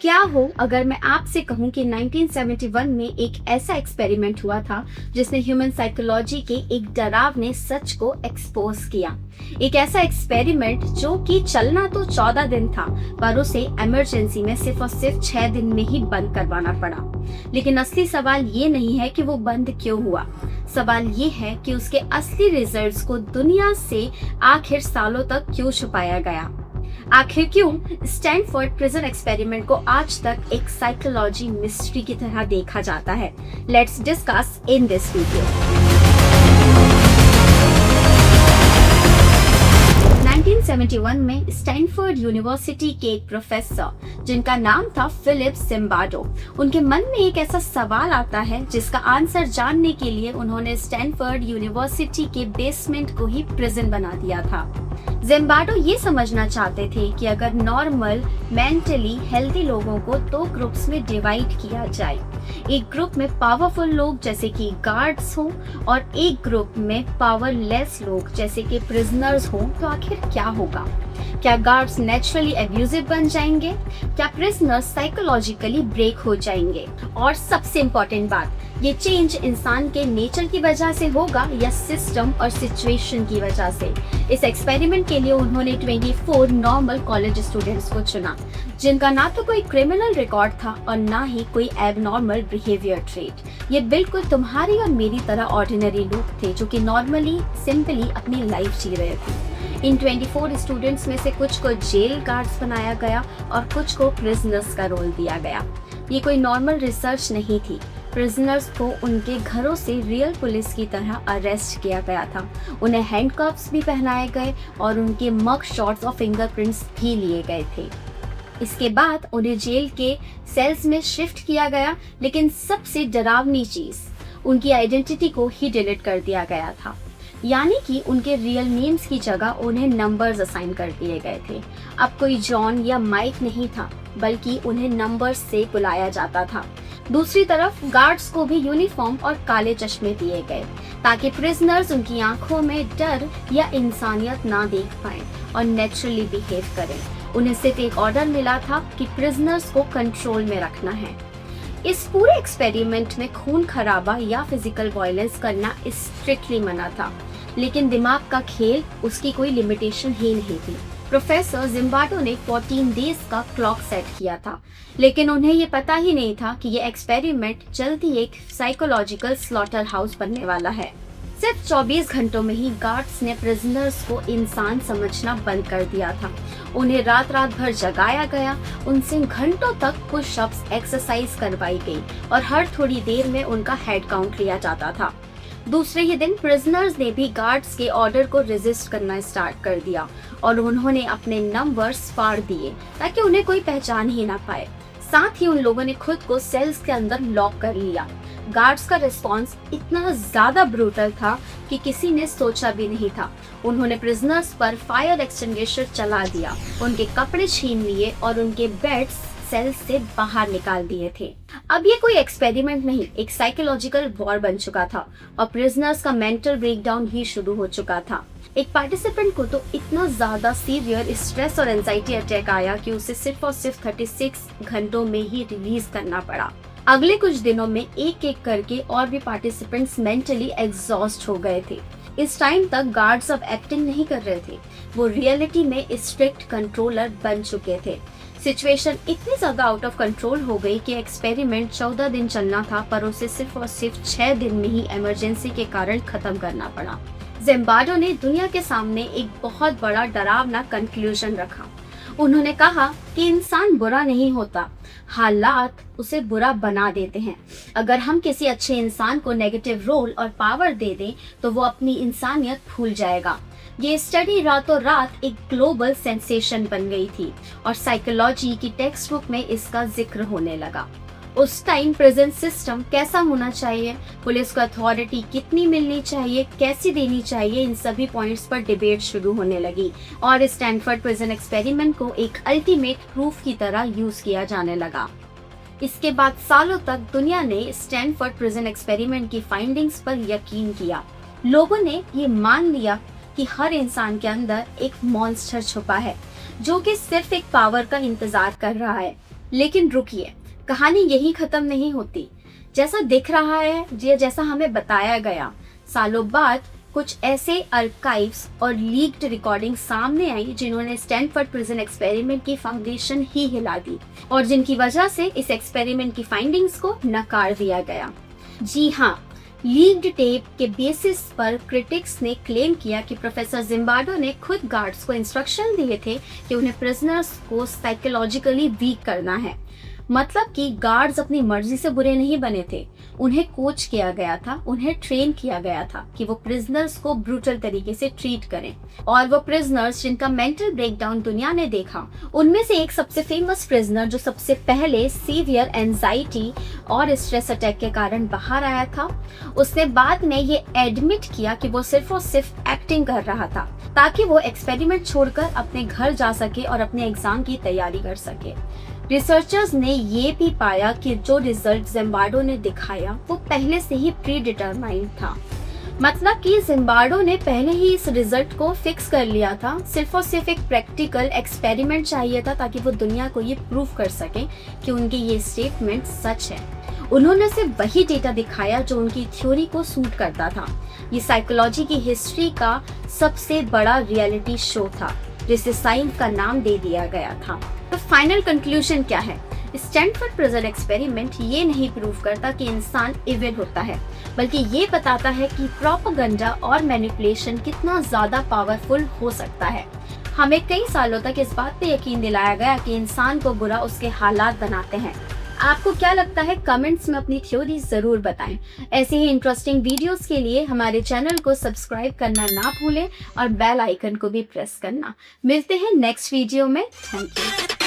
क्या हो अगर मैं आपसे कहूं कि 1971 में एक ऐसा एक्सपेरिमेंट हुआ था जिसने ह्यूमन साइकोलॉजी के एक डरावने सच को एक्सपोज किया। एक ऐसा एक्सपेरिमेंट जो कि चलना तो 14 दिन था, पर उसे इमरजेंसी में सिर्फ और सिर्फ 6 दिन में ही बंद करवाना पड़ा। लेकिन असली सवाल ये नहीं है कि वो बंद क्यों हुआ। सवाल ये है कि उसके असली रिजल्ट्स को दुनिया से आखिर सालों तक क्यों छुपाया गया। आखिर क्यों स्टैनफोर्ड प्रिजन एक्सपेरिमेंट को आज तक एक साइकोलॉजी मिस्ट्री की तरह देखा जाता है। Let's discuss in this video. 1971 में स्टैनफोर्ड यूनिवर्सिटी के एक प्रोफेसर जिनका नाम था फिलिप जिम्बार्डो, उनके मन में एक ऐसा सवाल आता है जिसका आंसर जानने के लिए उन्होंने स्टैनफोर्ड यूनिवर्सिटी के बेसमेंट को ही प्रिजन बना दिया था। जिम्बार्डो ये समझना चाहते थे कि अगर नॉर्मल मेंटली हेल्दी लोगों को दो ग्रुप्स में डिवाइड किया जाए, एक ग्रुप में पावरफुल लोग जैसे कि गार्ड्स हो और एक ग्रुप में पावरलेस लोग जैसे कि प्रिजनर्स हो, तो आखिर क्या होगा? क्या गार्ड्स नेचुरली एब्यूजिव बन जाएंगे? क्या प्रिजनर्स साइकोलॉजिकली ब्रेक हो जाएंगे? और सबसे इम्पोर्टेंट बात, ये चेंज इंसान के नेचर की वजह से होगा या सिस्टम और सिचुएशन की वजह से? इस एक्सपेरिमेंट के लिए उन्होंने 24 नॉर्मल कॉलेज स्टूडेंट्स को चुना, जिनका ना तो कोई क्रिमिनल रिकॉर्ड था और ना ही कोई एबनॉर्मल बिहेवियर ट्रेट। ये बिल्कुल तुम्हारी और मेरी तरह ऑर्डिनरी लोग थे जो कि नॉर्मली सिंपली अपनी लाइफ जी रहे थे। इन 24 स्टूडेंट्स में से कुछ को जेल गार्ड्स बनाया गया और कुछ को प्रिजनर्स का रोल दिया गया। ये कोई नॉर्मल रिसर्च नहीं थी। प्रिजनर्स को उनके घरों से रियल पुलिस की तरह अरेस्ट किया गया था। उन्हें हैंडकफ्स भी पहनाए गए और उनके मग शॉट्स और फिंगरप्रिंट्स भी लिए गए थे। इसके बाद उन्हें जेल के सेल्स में शिफ्ट किया गया, लेकिन सबसे डरावनी चीज, उनकी आइडेंटिटी को ही डिलीट कर दिया गया था। यानी कि उनके रियल नेम्स की जगह उन्हें नंबर्स असाइन कर दिए गए थे। अब कोई जॉन या माइक नहीं था, बल्कि उन्हें नंबर्स से बुलाया जाता था। दूसरी तरफ गार्ड्स को भी यूनिफॉर्म और काले चश्मे दिए गए ताकि प्रिजनर्स उनकी आंखों में डर या इंसानियत ना देख पाए और नेचुरली बिहेव करें। उन्हें सिर्फ एक ऑर्डर मिला था कि प्रिजनर्स को कंट्रोल में रखना है। इस पूरे एक्सपेरिमेंट में खून खराबा या फिजिकल वायलेंस करना स्ट्रिक्टली मना था, लेकिन दिमाग का खेल, उसकी कोई लिमिटेशन ही नहीं थी। प्रोफेसर जिम्बार्डो ने 14 डेज का क्लॉक सेट किया था, लेकिन उन्हें ये पता ही नहीं था कि ये एक्सपेरिमेंट जल्दी एक साइकोलॉजिकल स्लॉटर हाउस बनने वाला है। सिर्फ 24 घंटों में ही गार्ड्स ने प्रिजनर्स को इंसान समझना बंद कर दिया था। उन्हें रात रात भर जगाया गया, उनसे घंटों तक पुशअप्स एक्सरसाइज करवाई गई और हर थोड़ी देर में उनका हेड काउंट लिया जाता था। दूसरे ही दिन प्रिजनर्स ने भी गार्ड्स के ऑर्डर को रेजिस्ट करना स्टार्ट कर दिया और उन्होंने अपने नंबर्स फाड़ दिए ताकि उन्हें कोई पहचान ही ना पाए। साथ ही उन लोगों ने खुद को सेल्स के अंदर लॉक कर लिया। गार्ड्स का रिस्पांस इतना ज्यादा ब्रूटल था कि किसी ने सोचा भी नहीं था। उन्होंने प्रिजनर्स पर फायर एक्सटिंग्विशर चला दिया, उनके कपड़े छीन लिए और उनके बेड्स सेल से बाहर निकाल दिए थे। अब ये कोई एक्सपेरिमेंट नहीं, एक साइकोलॉजिकल वॉर बन चुका था और प्रिजनर्स का मेंटल ब्रेकडाउन ही शुरू हो चुका था। एक पार्टिसिपेंट को तो इतना ज्यादा सीवियर स्ट्रेस और एंजाइटी अटैक आया कि उसे सिर्फ और सिर्फ 36 घंटों में ही रिलीज करना पड़ा। अगले कुछ दिनों में एक एक करके और भी पार्टिसिपेंट्स मेंटली एग्जॉस्ट हो गए थे। इस टाइम तक गार्ड्स अब एक्टिंग नहीं कर रहे थे, वो रियलिटी में स्ट्रिक्ट कंट्रोलर बन चुके थे। सिचुएशन इतनी ज्यादा आउट ऑफ कंट्रोल हो गई कि एक्सपेरिमेंट 14 दिन चलना था, पर उसे सिर्फ और सिर्फ 6 दिन में ही इमरजेंसी के कारण खत्म करना पड़ा। जिम्बार्डो ने दुनिया के सामने एक बहुत बड़ा डरावना कंक्लूजन रखा। उन्होंने कहा कि इंसान बुरा नहीं होता, हालात उसे बुरा बना देते हैं। अगर हम किसी अच्छे इंसान को नेगेटिव रोल और पावर दे दें तो वो अपनी इंसानियत भूल जाएगा। ये स्टडी रातों रात एक ग्लोबल सेंसेशन बन गई थी और साइकोलॉजी की टेक्स्ट बुक में इसका जिक्र होने लगा। उस टाइम प्रिजन सिस्टम कैसा होना चाहिए, पुलिस को अथॉरिटी कितनी मिलनी चाहिए, कैसी देनी चाहिए, इन सभी पॉइंट्स पर डिबेट शुरू होने लगी और स्टैनफोर्ड प्रिजन एक्सपेरिमेंट को एक अल्टीमेट प्रूफ की तरह यूज किया जाने लगा। इसके बाद सालों तक दुनिया ने स्टैनफोर्ड प्रिजन एक्सपेरिमेंट की फाइंडिंग्स पर यकीन किया। लोगों ने ये मान लिया कि हर इंसान के अंदर एक मॉन्स्टर छुपा है जो कि सिर्फ एक पावर का इंतजार कर रहा है। लेकिन रुकिए, कहानी यही खत्म नहीं होती। जैसा दिख रहा है या जैसा हमें बताया गया, सालों बाद कुछ ऐसे आर्काइव्स और लीक्ड रिकॉर्डिंग सामने आई जिन्होंने स्टैनफोर्ड प्रिजन एक्सपेरिमेंट की फाउंडेशन ही हिला दी और जिनकी वजह से इस एक्सपेरिमेंट की फाइंडिंग्स को नकार दिया गया। जी हाँ, लीक्ड टेप के बेसिस पर क्रिटिक्स ने क्लेम किया कि प्रोफेसर जिम्बार्डो ने खुद गार्ड्स को इंस्ट्रक्शन दिए थे कि उन्हें प्रिजनर्स को साइकोलॉजिकली वीक करना है। मतलब कि गार्ड्स अपनी मर्जी से बुरे नहीं बने थे, उन्हें कोच किया गया था, उन्हें ट्रेन किया गया था कि वो प्रिजनर्स को ब्रूटल तरीके से ट्रीट करें। और वो प्रिजनर्स जिनका मेंटल ब्रेकडाउन दुनिया ने देखा, उनमें से एक सबसे फेमस प्रिजनर जो सबसे पहले सीवियर एंजाइटी और स्ट्रेस अटैक के कारण बाहर आया था, उसने बाद में ये एडमिट किया कि वो सिर्फ और सिर्फ एक्टिंग कर रहा था ताकि वो एक्सपेरिमेंट छोड़कर अपने घर जा सके और अपने एग्जाम की तैयारी कर सके। रिसर्चर्स ने ये भी पाया कि जो रिजल्ट जिम्बार्डो ने दिखाया वो पहले से ही प्री डिटरमाइंड था। मतलब कि जिम्बार्डो ने पहले ही इस रिजल्ट को फिक्स कर लिया था, सिर्फ और सिर्फ एक प्रैक्टिकल एक्सपेरिमेंट चाहिए था ताकि वो दुनिया को ये प्रूव कर सके कि उनके ये स्टेटमेंट सच है। उन्होंने सिर्फ वही डेटा दिखाया जो उनकी थ्योरी को सूट करता था। ये साइकोलॉजी की हिस्ट्री का सबसे बड़ा रियलिटी शो था जिसे साइंस का नाम दे दिया गया था। तो फाइनल कंक्लूजन क्या है? स्टैनफोर्ड प्रिजन एक्सपेरिमेंट ये नहीं प्रूव करता कि इंसान इविल होता है, बल्कि ये बताता है कि प्रोपेगेंडा और मैनिपुलेशन कितना ज्यादा पावरफुल हो सकता है। हमें कई सालों तक इस बात पे यकीन दिलाया गया कि इंसान को बुरा उसके हालात बनाते हैं। आपको क्या लगता है? कमेंट्स में अपनी थ्योरी जरूर बताएं। ऐसे ही इंटरेस्टिंग वीडियोस के लिए हमारे चैनल को सब्सक्राइब करना ना भूलें और बेल आइकन को भी प्रेस करना। मिलते हैं नेक्स्ट वीडियो में। Thank you.